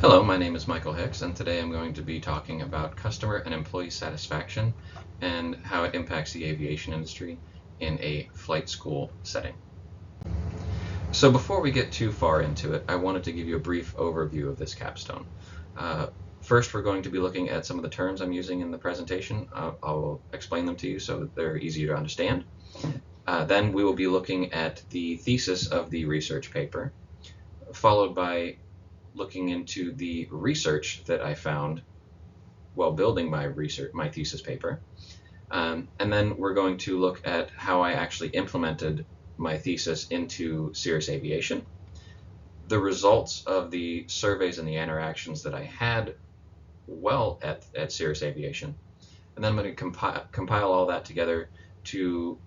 Hello, my name is Michael Hicks, and today I'm going to be talking about customer and employee satisfaction and how it impacts the aviation industry in a flight school setting. So before we get too far into it, I wanted to give you a brief overview of this capstone. First, we're going to be looking at some of the terms I'm using in the presentation. I'll explain them to you so that they're easier to understand. Then we will be looking at the thesis of the research paper, followed by looking into the research that I found while building my thesis paper. And then we're going to look at how I actually implemented my thesis into Cirrus Aviation, the results of the surveys and the interactions that I had while at Cirrus Aviation, and then I'm going to compile all that together to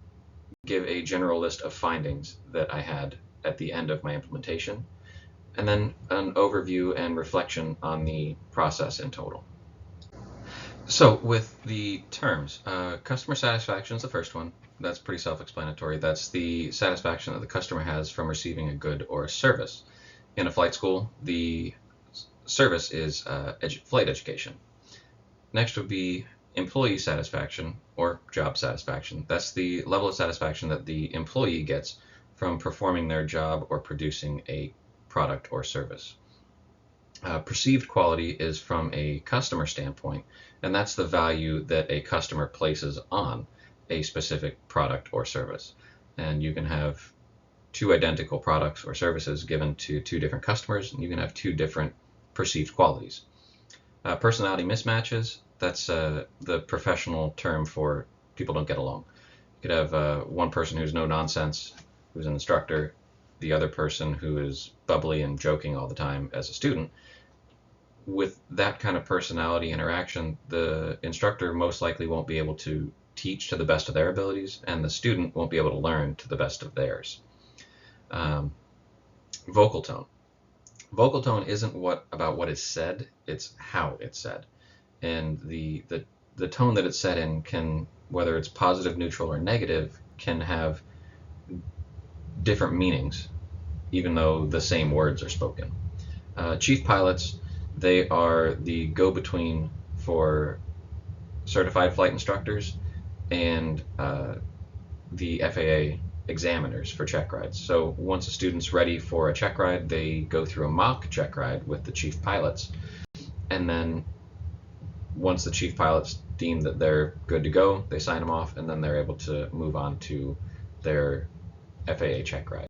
give a general list of findings that I had at the end of my implementation, and then an overview and reflection on the process in total. So with the terms, customer satisfaction is the first one. That's pretty self-explanatory. That's the satisfaction that the customer has from receiving a good or a service. In a flight school, the service is flight education. Next would be employee satisfaction or job satisfaction. That's the level of satisfaction that the employee gets from performing their job or producing a product or service. Perceived quality is from a customer standpoint, and that's the value that a customer places on a specific product or service. And you can have two identical products or services given to two different customers, and you can have two different perceived qualities. Personality mismatches, that's the professional term for people don't get along. You could have one person who's no nonsense, who's an instructor, the other person who is bubbly and joking all the time as a student. With that kind of personality interaction, the instructor most likely won't be able to teach to the best of their abilities, and the student won't be able to learn to the best of theirs. Vocal tone. Vocal tone isn't about what is said, it's how it's said. And the tone that it's said in can, whether it's positive, neutral, or negative, can have different meanings, even though the same words are spoken. Chief pilots, they are the go-between for certified flight instructors and the FAA examiners for check rides. So once a student's ready for a check ride, they go through a mock check ride with the chief pilots. And then once the chief pilots deem that they're good to go, they sign them off, and then they're able to move on to their FAA check ride.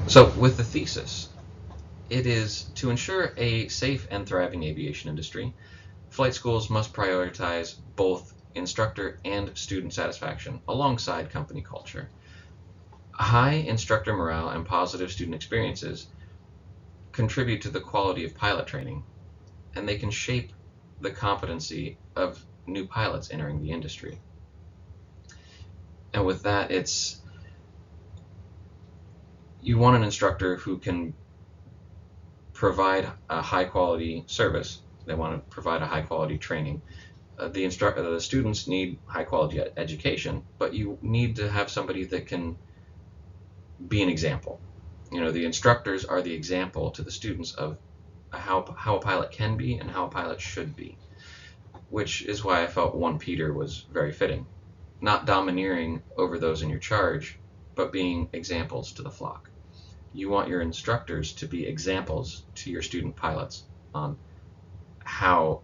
So with the thesis, it is to ensure a safe and thriving aviation industry, flight schools must prioritize both instructor and student satisfaction alongside company culture. High instructor morale and positive student experiences contribute to the quality of pilot training, and they can shape the competency of new pilots entering the industry. And with that, you want an instructor who can provide a high quality service. They want to provide a high quality training. The students need high quality education, but you need to have somebody that can be an example. The instructors are the example to the students of how a pilot can be and how a pilot should be, which is why I felt 1 Peter was very fitting. Not domineering over those in your charge, but being examples to the flock. You want your instructors to be examples to your student pilots on how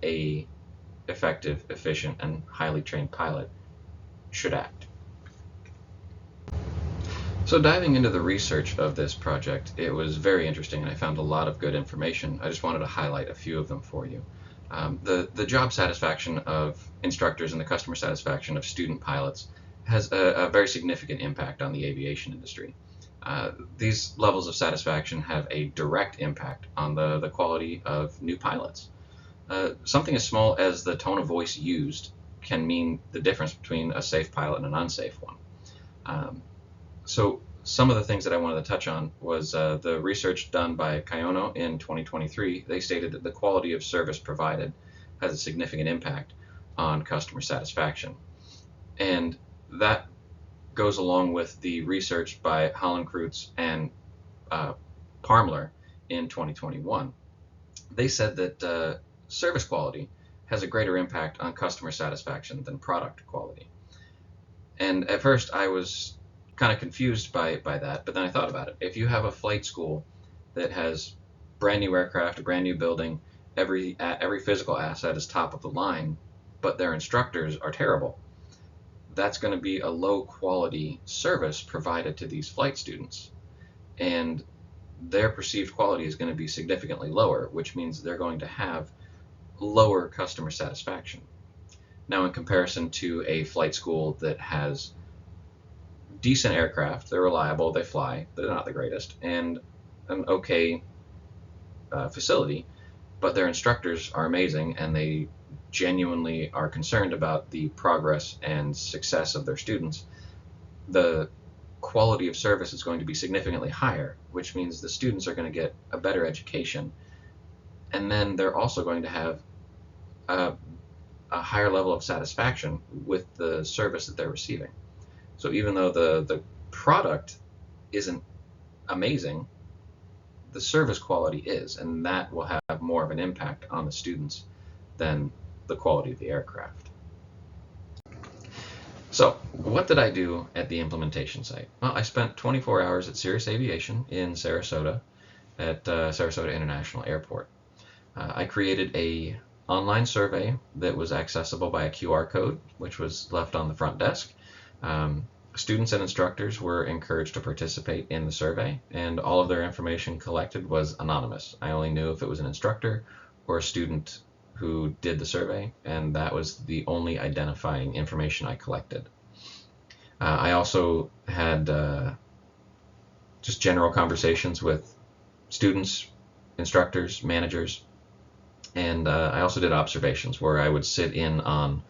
a effective, efficient, and highly trained pilot should act. So diving into the research of this project, it was very interesting, and I found a lot of good information. I just wanted to highlight a few of them for you. The job satisfaction of instructors and the customer satisfaction of student pilots has a very significant impact on the aviation industry. These levels of satisfaction have a direct impact on the quality of new pilots. Something as small as the tone of voice used can mean the difference between a safe pilot and an unsafe one. So some of the things that I wanted to touch on was the research done by Kayono in 2023. They stated that the quality of service provided has a significant impact on customer satisfaction. And that goes along with the research by Hollenkreutz and Parmler in 2021. They said that service quality has a greater impact on customer satisfaction than product quality. And at first I was kind of confused by that, but then I thought about it. If you have a flight school that has brand new aircraft, a brand new building, every physical asset is top of the line, but their instructors are terrible, that's going to be a low quality service provided to these flight students. And their perceived quality is going to be significantly lower, which means they're going to have lower customer satisfaction. Now, in comparison to a flight school that has decent aircraft, they're reliable, they fly, they're not the greatest, and an okay facility, but their instructors are amazing and they genuinely are concerned about the progress and success of their students, the quality of service is going to be significantly higher, which means the students are going to get a better education, and then they're also going to have a higher level of satisfaction with the service that they're receiving. So even though the product isn't amazing, the service quality is, and that will have more of an impact on the students than the quality of the aircraft. So what did I do at the implementation site? Well, I spent 24 hours at Cirrus Aviation in Sarasota at Sarasota International Airport. I created a online survey that was accessible by a QR code, which was left on the front desk. Students and instructors were encouraged to participate in the survey, and all of their information collected was anonymous. I only knew if it was an instructor or a student who did the survey, and that was the only identifying information I collected. I also had just general conversations with students, instructors, managers, and I also did observations where I would sit in on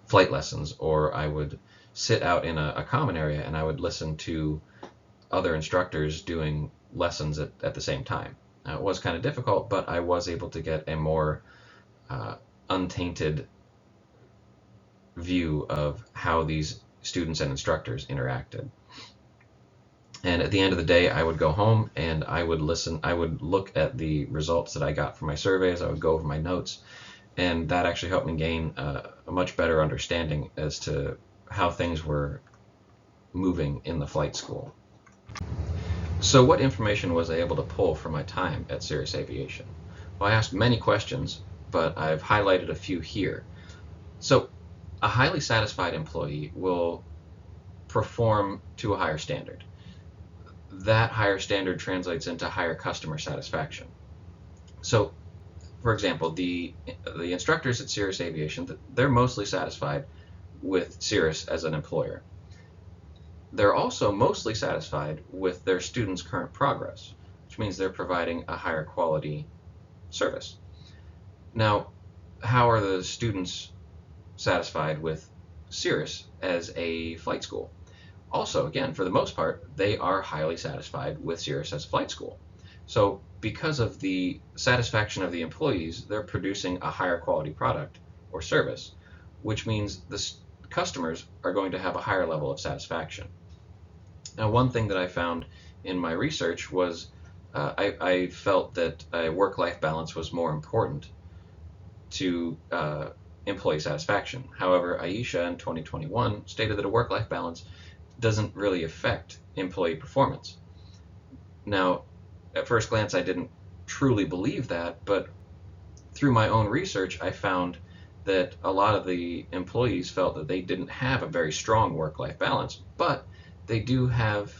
flight lessons, or I would sit out in a common area and I would listen to other instructors doing lessons at the same time. It was kind of difficult, but I was able to get a more untainted view of how these students and instructors interacted. And at the end of the day, I would go home and I would look at the results that I got from my surveys, I would go over my notes, and that actually helped me gain a much better understanding as to how things were moving in the flight school. So what information was I able to pull from my time at Cirrus Aviation? Well, I asked many questions, but I've highlighted a few here. So a highly satisfied employee will perform to a higher standard. That higher standard translates into higher customer satisfaction. So, for example, the instructors at Cirrus Aviation, they're mostly satisfied with Cirrus as an employer. They're also mostly satisfied with their students' current progress, which means they're providing a higher quality service. Now, how are the students satisfied with Cirrus as a flight school? Also, again, for the most part, they are highly satisfied with Cirrus as a flight school. So because of the satisfaction of the employees, they're producing a higher quality product or service, which means the customers are going to have a higher level of satisfaction. Now, one thing that I found in my research was I felt that a work-life balance was more important to employee satisfaction. However, Aisha in 2021 stated that a work-life balance doesn't really affect employee performance. Now, at first glance, I didn't truly believe that, but through my own research, I found that a lot of the employees felt that they didn't have a very strong work-life balance, but they do have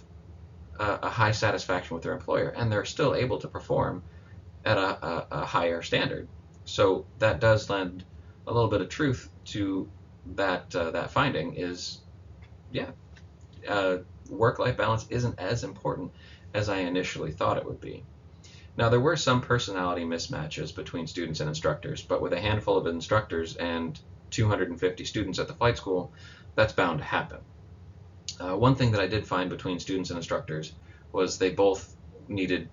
a high satisfaction with their employer, and they're still able to perform at a higher standard. So that does lend a little bit of truth to that finding is, yeah, work-life balance isn't as important as I initially thought it would be. Now, there were some personality mismatches between students and instructors, but with a handful of instructors and 250 students at the flight school, that's bound to happen. One thing that I did find between students and instructors was they both wanted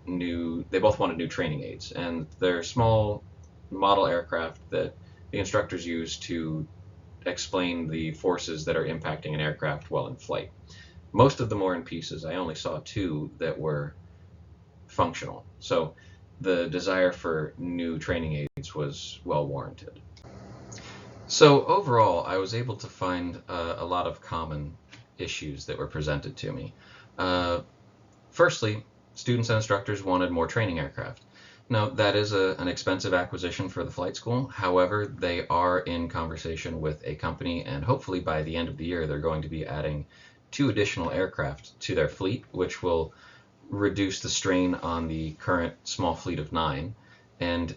new training aids, and they're small model aircraft that the instructors use to explain the forces that are impacting an aircraft while in flight. Most of them were in pieces. I only saw two that were functional. So the desire for new training aids was well warranted. So overall, I was able to find a lot of common issues that were presented to me. Firstly, students and instructors wanted more training aircraft. Now, that is an expensive acquisition for the flight school. However, they are in conversation with a company, and hopefully by the end of the year, they're going to be adding 2 additional aircraft to their fleet, which will reduce the strain on the current small fleet of 9 and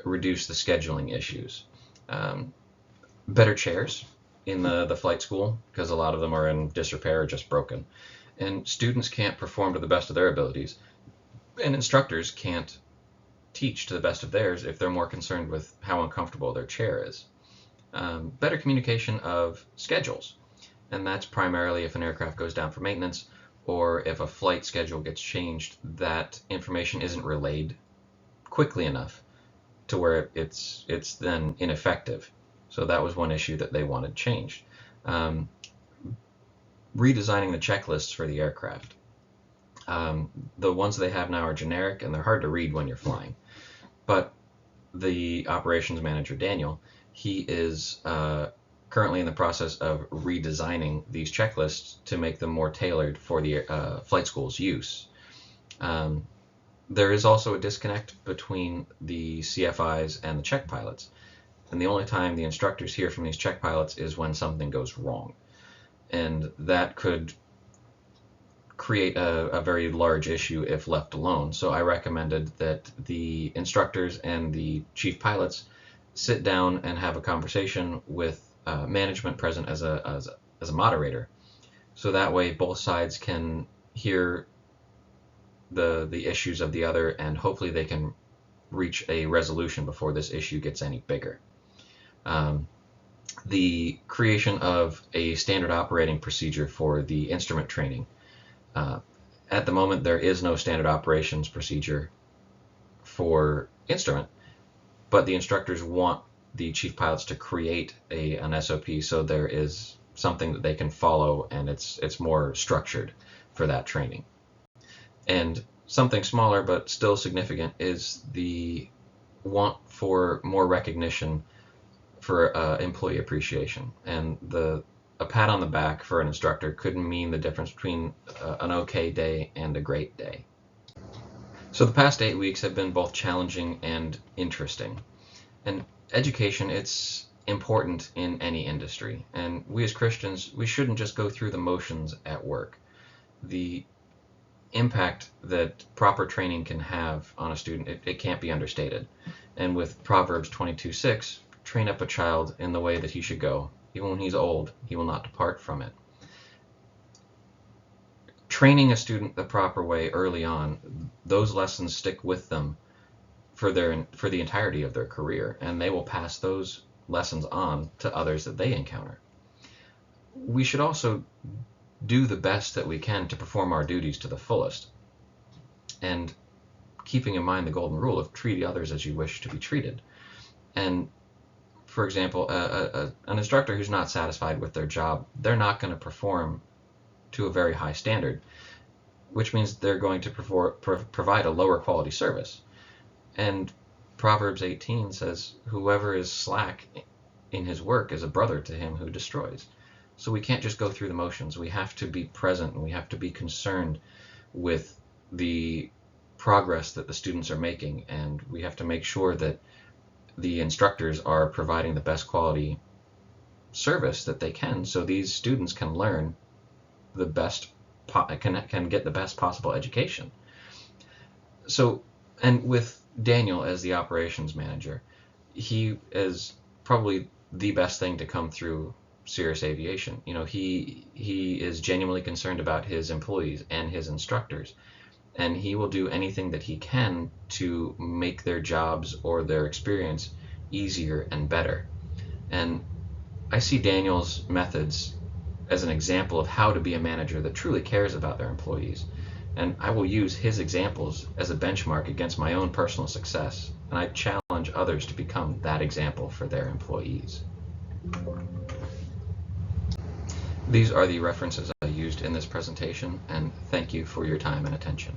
reduce the scheduling issues. Better chairs in the flight school, because a lot of them are in disrepair or just broken. And students can't perform to the best of their abilities, and instructors can't teach to the best of theirs if they're more concerned with how uncomfortable their chair is. Better communication of schedules, and that's primarily if an aircraft goes down for maintenance or if a flight schedule gets changed, that information isn't relayed quickly enough to where it's then ineffective. So that was one issue that they wanted changed. Redesigning the checklists for the aircraft. The ones they have now are generic and they're hard to read when you're flying. But the operations manager, Daniel, he is currently in the process of redesigning these checklists to make them more tailored for the flight school's use. There is also a disconnect between the CFIs and the check pilots. And the only time the instructors hear from these check pilots is when something goes wrong. And that could create a very large issue if left alone. So I recommended that the instructors and the chief pilots sit down and have a conversation with management present as a moderator. So that way both sides can hear the issues of the other, and hopefully they can reach a resolution before this issue gets any bigger. The creation of a standard operating procedure for the instrument training. At the moment, there is no standard operations procedure for instrument, but the instructors want the chief pilots to create an SOP so there is something that they can follow, and it's more structured for that training. And something smaller but still significant is the want for more recognition for employee appreciation. And a pat on the back for an instructor could mean the difference between an okay day and a great day. So the past 8 weeks have been both challenging and interesting. And education, it's important in any industry. And we as Christians, we shouldn't just go through the motions at work. The impact that proper training can have on a student, it can't be understated. And with Proverbs 22:6, train up a child in the way that he should go. Even when he's old, he will not depart from it. Training a student the proper way early on, those lessons stick with them for the entirety of their career, and they will pass those lessons on to others that they encounter. We should also do the best that we can to perform our duties to the fullest, and keeping in mind the golden rule of treat others as you wish to be treated. And for example, an instructor who's not satisfied with their job, they're not going to perform to a very high standard, which means they're going to provide a lower quality service. And Proverbs 18 says, whoever is slack in his work is a brother to him who destroys. So we can't just go through the motions. We have to be present, and we have to be concerned with the progress that the students are making, and we have to make sure that the instructors are providing the best quality service that they can, so these students can learn the best, can get the best possible education. So, and with Daniel as the operations manager, he is probably the best thing to come through Cirrus Aviation. You know, he is genuinely concerned about his employees and his instructors, and he will do anything that he can to make their jobs or their experience easier and better. And I see Daniel's methods as an example of how to be a manager that truly cares about their employees. And I will use his examples as a benchmark against my own personal success, and I challenge others to become that example for their employees. These are the references I used in this presentation, and thank you for your time and attention.